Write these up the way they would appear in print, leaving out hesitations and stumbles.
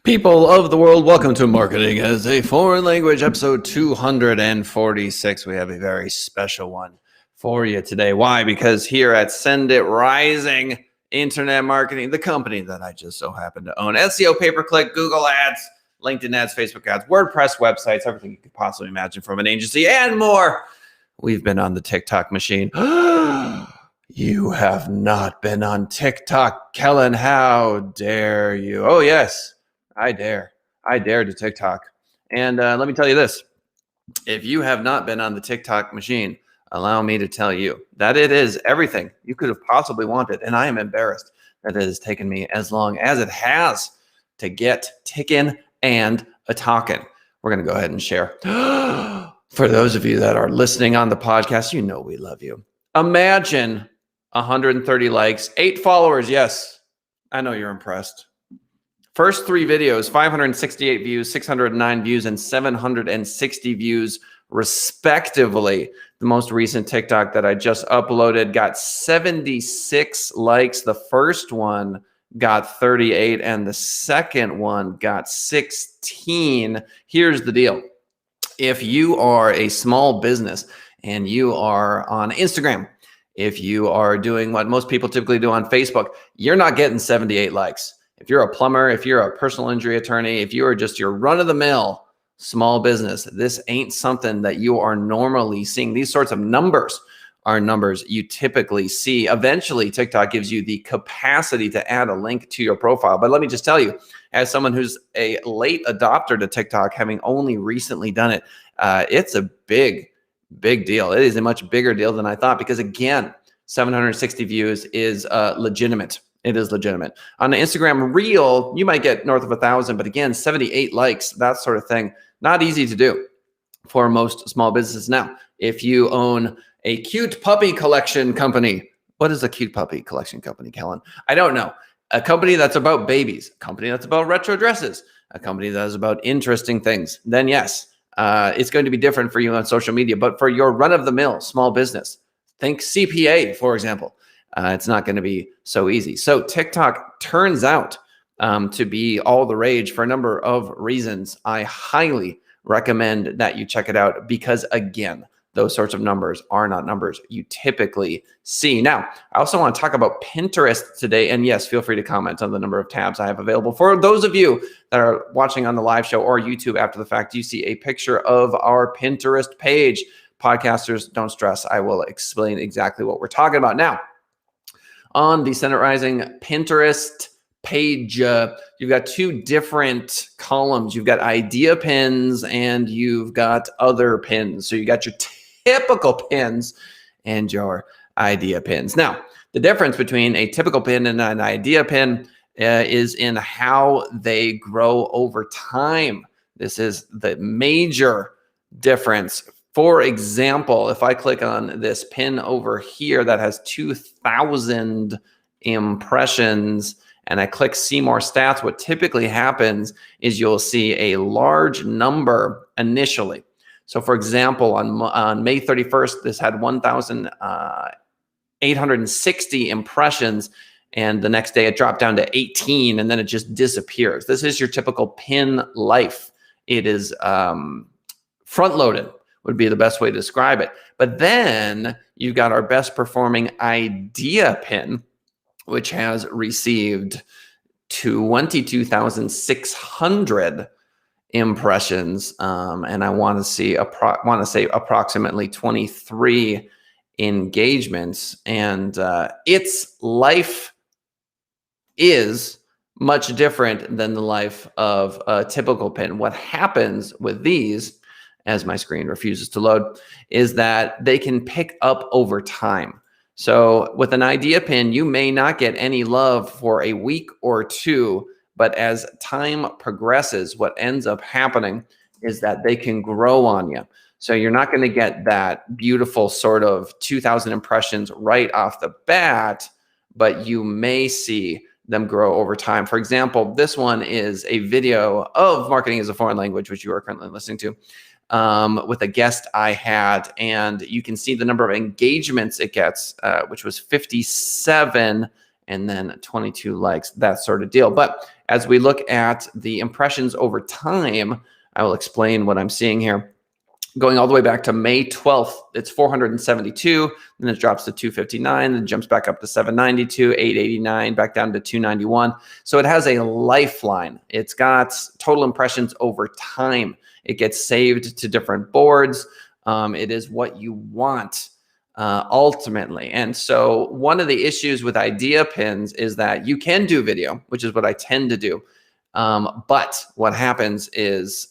People of the world, welcome to Marketing as a Foreign Language, episode 246. We have a very special one for you today. Why? Because here at Send It Rising Internet Marketing, the company that I just so happen to own, SEO, pay-per-click, Google Ads, LinkedIn ads, Facebook ads, WordPress websites, everything you could possibly imagine from an agency and more. We've been on the TikTok machine. You have not been on TikTok, Kellen. How dare you? Oh, yes. I dare to TikTok. And let me tell you this. If you have not been on the TikTok machine, allow me to tell you that it is everything you could have possibly wanted. And I am embarrassed that it has taken me as long as it has to get ticking and a talking. We're going to go ahead and share. For those of you that are listening on the podcast, you know we love you. Imagine 130 likes, 8 followers. Yes, I know you're impressed. First 3 videos, 568 views, 609 views, and 760 views, respectively. The most recent TikTok that I just uploaded got 76 likes. The first one got 38, and the second one got 16. Here's the deal. If you are a small business and you are on Instagram, if you are doing what most people typically do on Facebook, you're not getting 78 likes. If you're a plumber, if you're a personal injury attorney, if you are just your run-of-the-mill small business, this ain't something that you are normally seeing. These sorts of numbers are numbers you typically see. Eventually, TikTok gives you the capacity to add a link to your profile. But let me just tell you, as someone who's a late adopter to TikTok, having only recently done it, it's a big deal. It is a much bigger deal than I thought because, again, 760 views is legitimate. It is legitimate. On the Instagram Reel, you might get north of 1,000, but again, 78 likes, that sort of thing. Not easy to do for most small businesses. Now, if you own a cute puppy collection company, what is a cute puppy collection company, Kellen? I don't know. A company that's about babies, a company that's about retro dresses, a company that is about interesting things, then yes, it's going to be different for you on social media. But for your run-of-the-mill small business, think CPA, for example. It's not going to be so easy. So TikTok turns out to be all the rage for a number of reasons. I highly recommend that you check it out because, again, those sorts of numbers are not numbers you typically see. Now, I also want to talk about Pinterest today. And yes, feel free to comment on the number of tabs I have available. For those of you that are watching on the live show or YouTube after the fact, you see a picture of our Pinterest page. Podcasters, don't stress. I will explain exactly what we're talking about now. On the Send It Rising Pinterest page, you've got 2 different columns. You've got idea pins and you've got other pins. So you got your typical pins and your idea pins. Now, the difference between a typical pin and an idea pin is in how they grow over time. This is the major difference. For example, if I click on this pin over here that has 2,000 impressions and I click see more stats, what typically happens is you'll see a large number initially. So for example, on May 31st, this had 1,860 impressions. And the next day it dropped down to 18 and then it just disappears. This is your typical pin life. It is front-loaded. Would be the best way to describe it. But then you've got our best performing idea pin, which has received 22,600 impressions. And I want to say approximately 23 engagements. And its life is much different than the life of a typical pin. What happens with these, as my screen refuses to load, is that they can pick up over time. So with an idea pin, you may not get any love for a week or 2, but as time progresses, what ends up happening is that they can grow on you. So you're not going to get that beautiful sort of 2,000 impressions right off the bat, but you may see them grow over time. For example, this one is a video of Marketing as a Foreign Language, which you are currently listening to, with a guest I had, and you can see the number of engagements it gets, which was 57 and then 22 likes, that sort of deal. But as we look at the impressions over time, I will explain what I'm seeing here. Going all the way back to May 12th, it's 472, then it drops to 259, then jumps back up to 792, 889, back down to 291. So it has a lifeline. It's got total impressions over time. It gets saved to different boards. It is what you want ultimately. And so one of the issues with idea pins is that you can do video, which is what I tend to do. But what happens is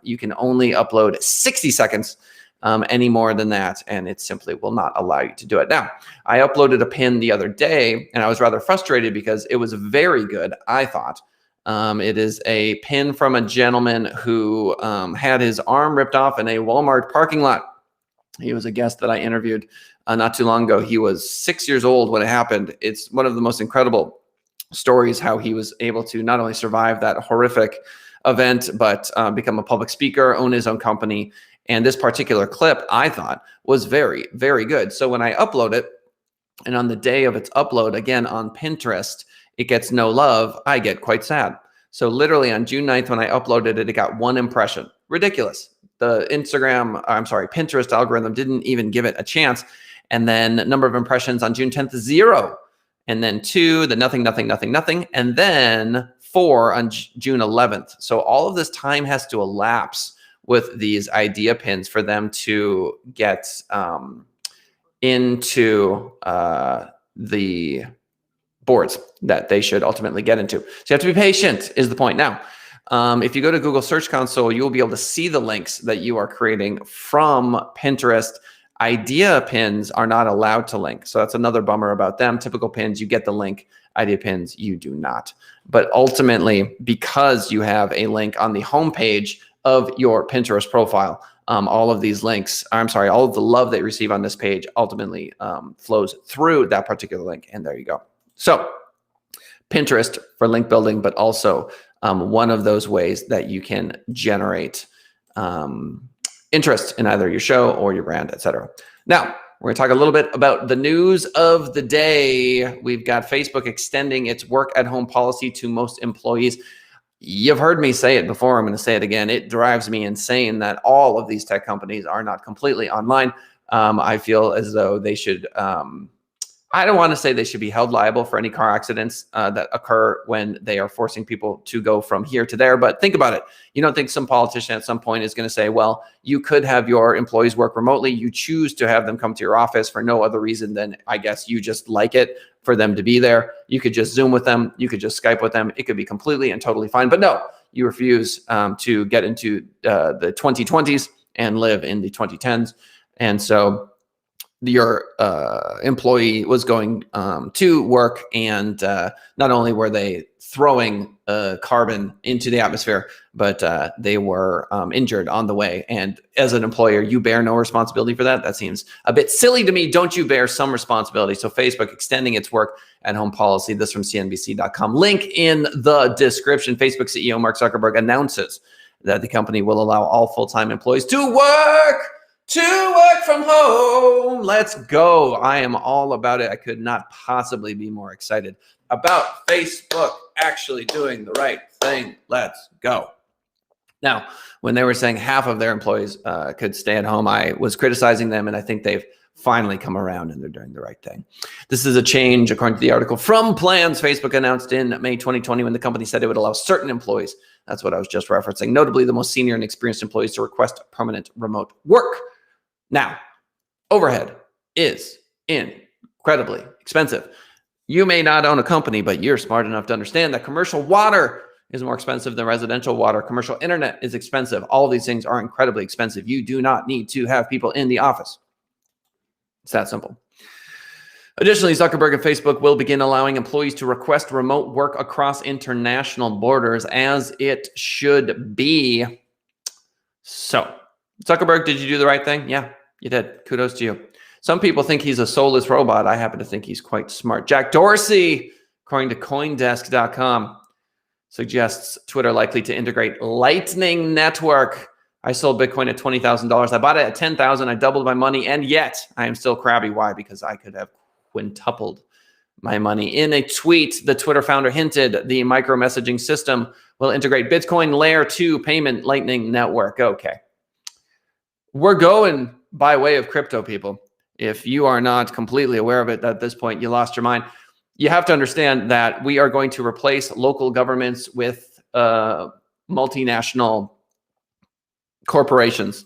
you can only upload 60 seconds any more than that, and it simply will not allow you to do it. Now, I uploaded a pin the other day, and I was rather frustrated because it was very good, I thought. It is a pin from a gentleman who had his arm ripped off in a Walmart parking lot. He was a guest that I interviewed not too long ago. He was 6 years old when it happened. It's one of the most incredible stories how he was able to not only survive that horrific event, but become a public speaker, own his own company. And this particular clip, I thought, was very, very good. So when I upload it, and on the day of its upload, again, on Pinterest, it gets no love, I get quite sad. So literally on June 9th, when I uploaded it, it got 1 impression. Ridiculous. The Pinterest algorithm didn't even give it a chance. And then number of impressions on June 10th is 0. And then 2, then nothing, and then 4 on June 11th. So all of this time has to elapse with these idea pins for them to get into the boards that they should ultimately get into. So you have to be patient is the point. Now, if you go to Google Search Console, you will be able to see the links that you are creating from Pinterest. Idea pins are not allowed to link. So that's another bummer about them. Typical pins, you get the link. Idea pins, you do not. But ultimately, because you have a link on the homepage of your Pinterest profile, all of these links, all of the love that you receive on this page ultimately flows through that particular link. And there you go. So Pinterest for link building, but also one of those ways that you can generate interest in either your show or your brand, etc. Now, we're going to talk a little bit about the news of the day. We've got Facebook extending its work-at-home policy to most employees. You've heard me say it before. I'm going to say it again. It drives me insane that all of these tech companies are not completely online. I feel as though they should I don't want to say they should be held liable for any car accidents that occur when they are forcing people to go from here to there. But think about it. You don't think some politician at some point is going to say, well, you could have your employees work remotely. You choose to have them come to your office for no other reason than, I guess, you just like it for them to be there. You could just Zoom with them. You could just Skype with them. It could be completely and totally fine. But no, you refuse to get into the 2020s and live in the 2010s. And so your employee was going to work, and not only were they throwing carbon into the atmosphere, but they were injured on the way. And as an employer, you bear no responsibility for that. That seems a bit silly to me. Don't you bear some responsibility? So Facebook extending its work at home policy. This from CNBC.com. Link in the description. Facebook CEO Mark Zuckerberg announces that the company will allow all full-time employees to work from home. Let's go. I am all about it. I could not possibly be more excited about Facebook actually doing the right thing. Let's go. Now, when they were saying half of their employees could stay at home, I was criticizing them, and I think they've finally come around and they're doing the right thing. This is a change, according to the article, from plans Facebook announced in May 2020 when the company said it would allow certain employees, that's what I was just referencing, notably the most senior and experienced employees, to request permanent remote work. Now, overhead is incredibly expensive. You may not own a company, but you're smart enough to understand that commercial water is more expensive than residential water. Commercial internet is expensive. All of these things are incredibly expensive. You do not need to have people in the office. It's that simple. Additionally, Zuckerberg and Facebook will begin allowing employees to request remote work across international borders, as it should be. So, Zuckerberg, did you do the right thing? Yeah, you did. Kudos to you. Some people think he's a soulless robot. I happen to think he's quite smart. Jack Dorsey, according to CoinDesk.com, suggests Twitter likely to integrate Lightning Network. I sold Bitcoin at $20,000. I bought it at $10,000. I doubled my money, and yet I am still crabby. Why? Because I could have quintupled my money. In a tweet, the Twitter founder hinted the micro messaging system will integrate Bitcoin Layer 2 payment Lightning Network. Okay. We're going by way of crypto, people. If you are not completely aware of it at this point, you lost your mind. You have to understand that we are going to replace local governments with multinational corporations.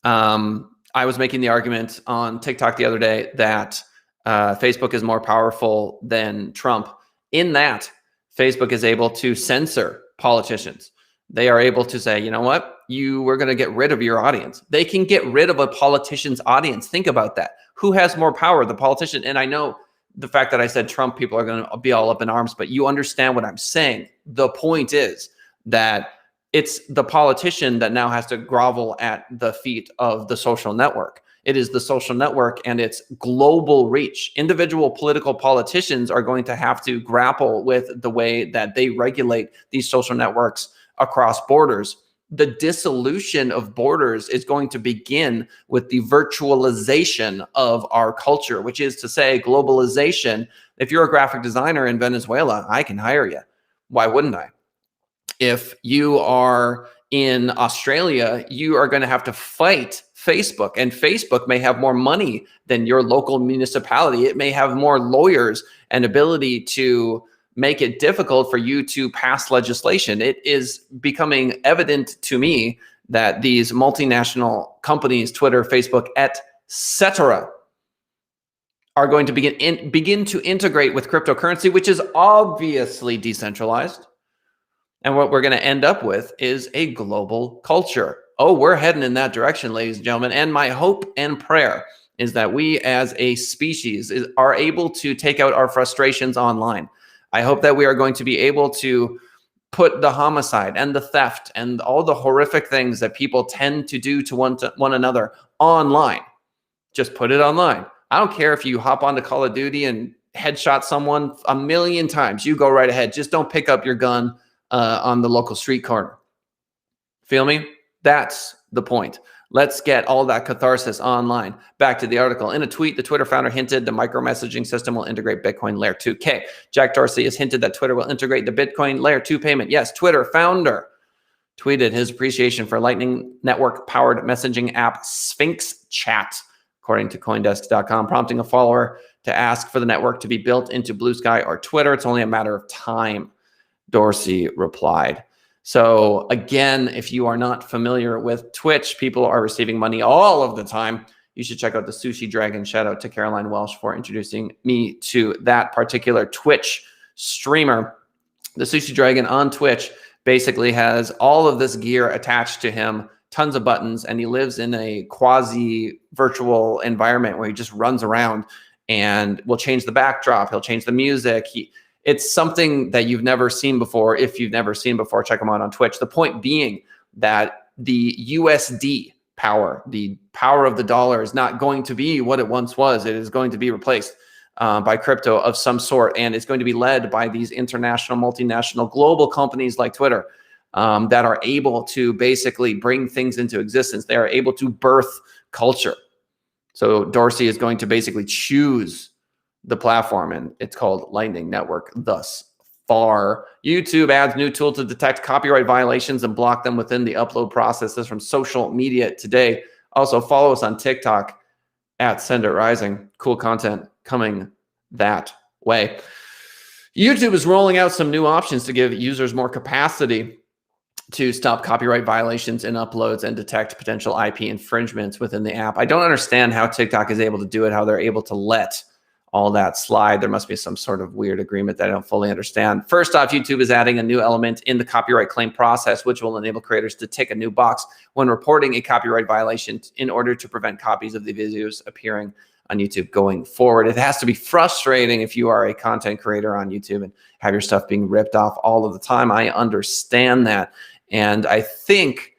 I was making the argument on TikTok the other day that Facebook is more powerful than Trump, in that Facebook is able to censor politicians. They are able to say, you know what, we're going to get rid of your audience. They can get rid of a politician's audience. Think about that. Who has more power, the politician? And I know the fact that I said Trump, people are going to be all up in arms, but you understand what I'm saying. The point is that it's the politician that now has to grovel at the feet of the social network. It is the social network and its global reach. Individual political politicians are going to have to grapple with the way that they regulate these social networks across borders. The dissolution of borders is going to begin with the virtualization of our culture, which is to say globalization. If you're a graphic designer in Venezuela, I can hire you. Why wouldn't I? If you are in Australia, you are going to have to fight Facebook, and Facebook may have more money than your local municipality. It may have more lawyers and ability to make it difficult for you to pass legislation. It is becoming evident to me that these multinational companies, Twitter, Facebook, etc., are going to begin to integrate with cryptocurrency, which is obviously decentralized. And what we're going to end up with is a global culture. Oh, we're heading in that direction, ladies and gentlemen. And my hope and prayer is that we as a species are able to take out our frustrations online. I hope that we are going to be able to put the homicide and the theft and all the horrific things that people tend to do to one another online. Just put it online. I don't care if you hop onto Call of Duty and headshot someone 1,000,000 times. You go right ahead. Just don't pick up your gun on the local street corner. Feel me? That's the point. Let's get all that catharsis online. Back to the article. In a tweet, the Twitter founder hinted the micro messaging system will integrate Bitcoin Layer 2. Okay, Jack Dorsey has hinted that Twitter will integrate the Bitcoin Layer 2 payment. Yes, Twitter founder tweeted his appreciation for Lightning Network-powered messaging app Sphinx Chat, according to Coindesk.com, prompting a follower to ask for the network to be built into Blue Sky or Twitter. It's only a matter of time, Dorsey replied. So again, if you are not familiar with Twitch, people are receiving money all of the time. You should check out the Sushi Dragon. Shout out to Caroline Welsh for introducing me to that particular Twitch streamer. The Sushi Dragon on Twitch basically has all of this gear attached to him, tons of buttons, and he lives in a quasi virtual environment where he just runs around and will change the backdrop. He'll change the music. It's something that you've never seen before. If you've never seen before, check them out on Twitch. The point being that the USD power, the power of the dollar, is not going to be what it once was. It is going to be replaced by crypto of some sort, and it's going to be led by these international, multinational, global companies like Twitter that are able to basically bring things into existence. They are able to birth culture. So Dorsey is going to basically choose the platform, and it's called Lightning Network thus far. YouTube adds new tool to detect copyright violations and block them within the upload processes from social media today. Also follow us on TikTok at Send It Rising. Cool content coming that way. YouTube is rolling out some new options to give users more capacity to stop copyright violations in uploads and detect potential IP infringements within the app. I don't understand how TikTok is able to do it, how they're able to let all that slide. There must be some sort of weird agreement that I don't fully understand. First off, YouTube is adding a new element in the copyright claim process, which will enable creators to tick a new box when reporting a copyright violation in order to prevent copies of the videos appearing on YouTube going forward. It has to be frustrating if you are a content creator on YouTube and have your stuff being ripped off all of the time. I understand that. And I think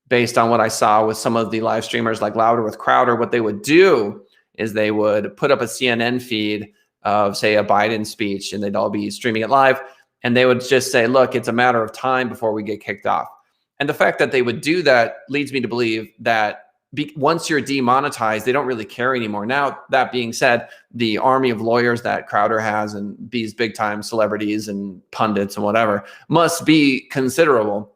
based on what I saw with some of the live streamers like Louder with Crowder, what they would do is they would put up a CNN feed of, say, a Biden speech, and they'd all be streaming it live. And they would just say, look, it's a matter of time before we get kicked off. And the fact that they would do that leads me to believe that once you're demonetized, they don't really care anymore. Now, that being said, the army of lawyers that Crowder has and these big time celebrities and pundits and whatever must be considerable,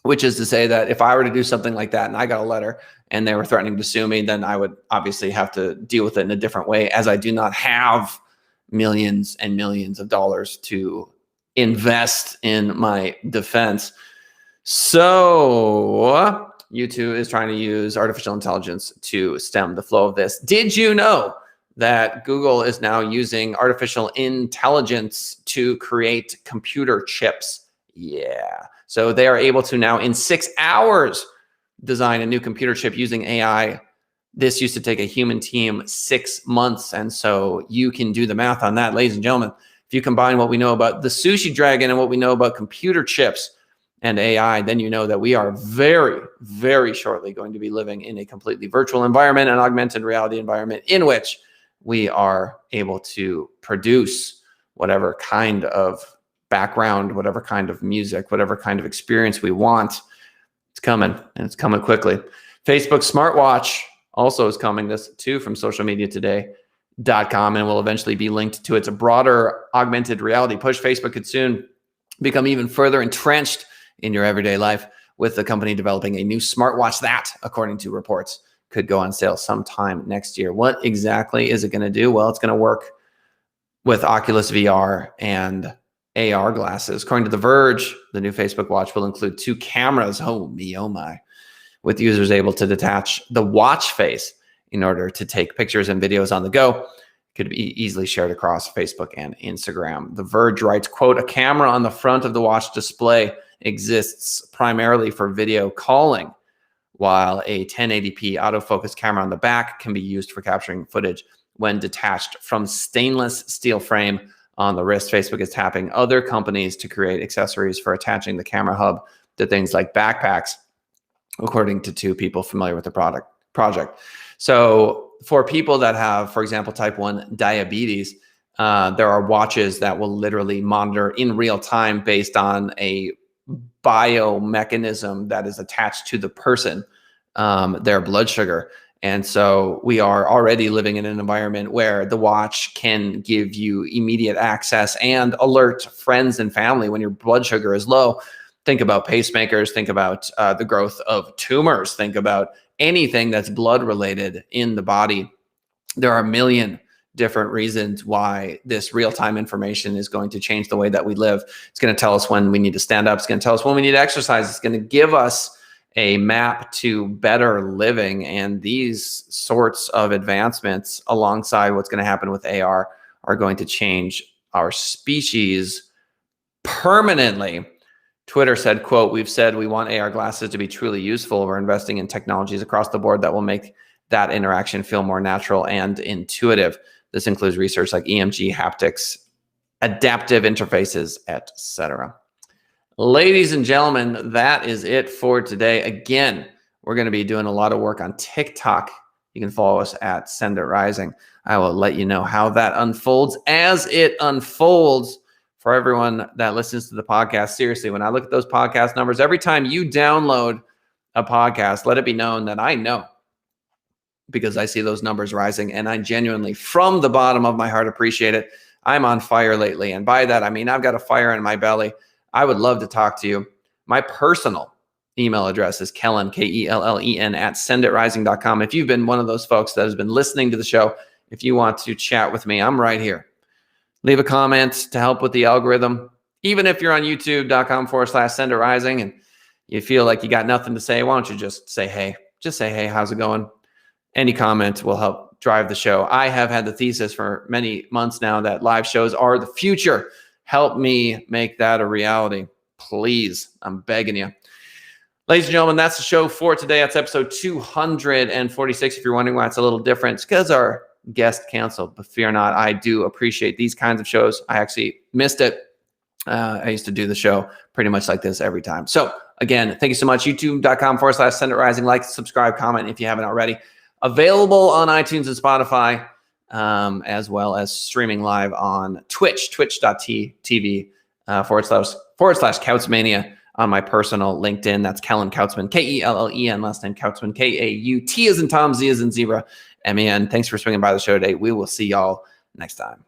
which is to say that if I were to do something like that and I got a letter and they were threatening to sue me, then I would obviously have to deal with it in a different way, as I do not have millions and millions of dollars to invest in my defense. So YouTube is trying to use artificial intelligence to stem the flow of this. Did you know that Google is now using artificial intelligence to create computer chips? Yeah. So they are able to now in 6 hours design a new computer chip using AI. This used to take a human team 6 months. And so you can do the math on that, ladies and gentlemen. If you combine what we know about the sushi dragon and what we know about computer chips and AI, then you know that we are very, very shortly going to be living in a completely virtual environment, an augmented reality environment in which we are able to produce whatever kind of background, whatever kind of music, whatever kind of experience we want. It's coming, and it's coming quickly. Facebook smartwatch also is coming. This too from socialmediatoday.com, and will eventually be linked to its broader augmented reality push. Facebook could soon become even further entrenched in your everyday life, with the company developing a new smartwatch that, according to reports, could go on sale sometime next year. What exactly is it going to do? Well, it's going to work with Oculus VR and AR glasses. According to The Verge, the new Facebook watch will include 2 cameras, oh my, with users able to detach the watch face in order to take pictures and videos on the go. Could be easily shared across Facebook and Instagram. The Verge writes, quote, "A camera on the front of the watch display exists primarily for video calling, while a 1080p autofocus camera on the back can be used for capturing footage when detached from stainless steel frame on the wrist." Facebook is tapping other companies to create accessories for attaching the camera hub to things like backpacks, according to 2 people familiar with the project. So for people that have, for example, type 1 diabetes, there are watches that will literally monitor in real time based on a biomechanism that is attached to the person, their blood sugar. And so we are already living in an environment where the watch can give you immediate access and alert friends and family when your blood sugar is low. Think about pacemakers, think about the growth of tumors, think about anything that's blood related in the body. There are a million different reasons why this real-time information is going to change the way that we live. It's going to tell us when we need to stand up. It's going to tell us when we need to exercise. It's going to give us a map to better living. And these sorts of advancements, alongside what's going to happen with AR, are going to change our species permanently. Twitter said, quote, "We've said we want AR glasses to be truly useful. We're investing in technologies across the board that will make that interaction feel more natural and intuitive. This includes research like EMG, haptics, adaptive interfaces, etc." Ladies and gentlemen, that is it for today. Again, we're going to be doing a lot of work on TikTok. You can follow us at Send It Rising. I will let you know how that unfolds as it unfolds. For everyone that listens to the podcast, seriously, when I look at those podcast numbers, every time you download a podcast, let it be known that I know, because I see those numbers rising, and I genuinely, from the bottom of my heart, appreciate it. I'm on fire lately, and by that I mean I've got a fire in my belly. I would love to talk to you. My personal email address is Kellen, K-E-L-L-E-N, at senditrising.com. If you've been one of those folks that has been listening to the show, if you want to chat with me, I'm right here. Leave a comment to help with the algorithm. Even if you're on youtube.com/senditrising and you feel like you got nothing to say, why don't you just say hey? Just say hey, how's it going? Any comment will help drive the show. I have had the thesis for many months now that live shows are the future. Help me make that a reality. Please, I'm begging you. Ladies and gentlemen, that's the show for today. That's episode 246. If you're wondering why it's a little different, it's because our guest canceled. But fear not, I do appreciate these kinds of shows. I actually missed it. I used to do the show pretty much like this every time. So again, thank you so much. youtube.com/senditrising. Like, subscribe, comment if you haven't already. Available on iTunes and Spotify, as well as streaming live on Twitch, twitch.tv // Couchmania. on my personal LinkedIn. That's Kellen Kautzman, K-E-L-L-E-N, last name Kautzman, K-A-U-T as in Tom, Z as in zebra, M-E-N. Thanks for swinging by the show today. We will see y'all next time.